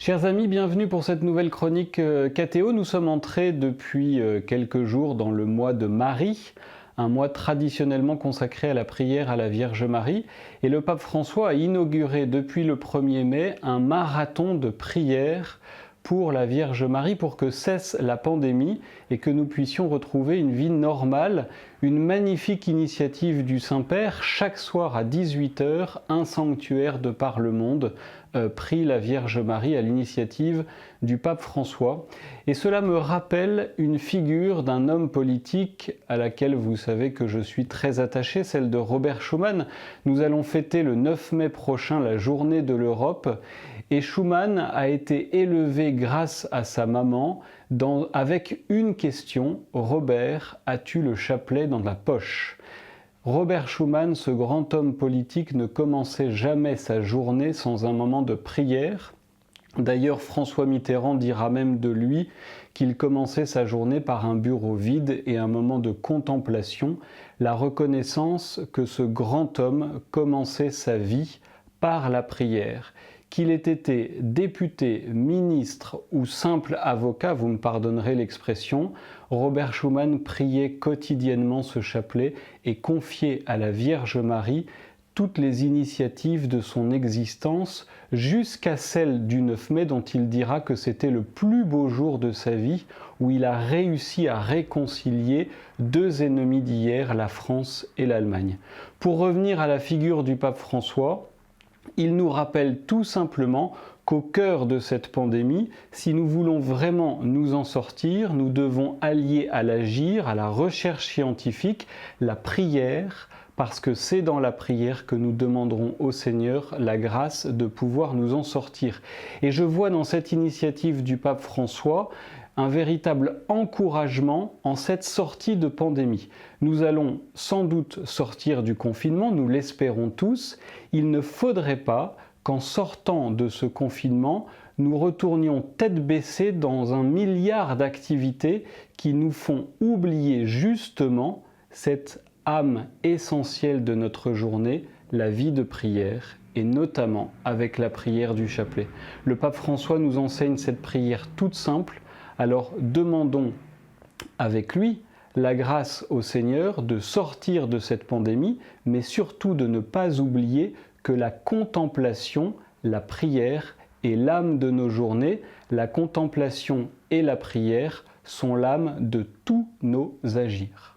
Chers amis, bienvenue pour cette nouvelle chronique KTO. Nous sommes entrés depuis quelques jours dans le mois de Marie, un mois traditionnellement consacré à la prière à la Vierge Marie. Et le pape François a inauguré depuis le 1er mai un marathon de prière pour la Vierge Marie pour que cesse la pandémie et que nous puissions retrouver une vie normale. Une magnifique initiative du Saint-Père. Chaque soir à 18 h, un sanctuaire de par le monde prie la Vierge Marie à l'initiative du pape François. Et cela me rappelle une figure d'un homme politique à laquelle vous savez que je suis très attaché, celle de Robert Schuman. Nous allons fêter le 9 mai prochain la journée de l'Europe. Et Schuman a été élevé grâce à sa maman avec une question: Robert, as-tu le chapelet dans la poche ? Robert Schuman, ce grand homme politique, ne commençait jamais sa journée sans un moment de prière. D'ailleurs, François Mitterrand dira même de lui qu'il commençait sa journée par un bureau vide et un moment de contemplation, la reconnaissance que ce grand homme commençait sa vie par la prière. Qu'il ait été député, ministre ou simple avocat, vous me pardonnerez l'expression, Robert Schuman priait quotidiennement ce chapelet et confiait à la Vierge Marie toutes les initiatives de son existence, jusqu'à celle du 9 mai dont il dira que c'était le plus beau jour de sa vie, où il a réussi à réconcilier deux ennemis d'hier, la France et l'Allemagne. Pour revenir à la figure du pape François, il nous rappelle tout simplement qu'au cœur de cette pandémie, si nous voulons vraiment nous en sortir, nous devons allier à l'agir, à la recherche scientifique, la prière, parce que c'est dans la prière que nous demanderons au Seigneur la grâce de pouvoir nous en sortir. Et je vois dans cette initiative du pape François un véritable encouragement en cette sortie de pandémie. Nous allons sans doute sortir du confinement, nous l'espérons tous. Il ne faudrait pas qu'en sortant de ce confinement, nous retournions tête baissée dans un milliard d'activités qui nous font oublier justement cette âme essentielle de notre journée, la vie de prière, et notamment avec la prière du chapelet. Le pape François nous enseigne cette prière toute simple. Alors demandons avec lui la grâce au Seigneur de sortir de cette pandémie, mais surtout de ne pas oublier que la contemplation, la prière est l'âme de nos journées. La contemplation et la prière sont l'âme de tous nos agirs.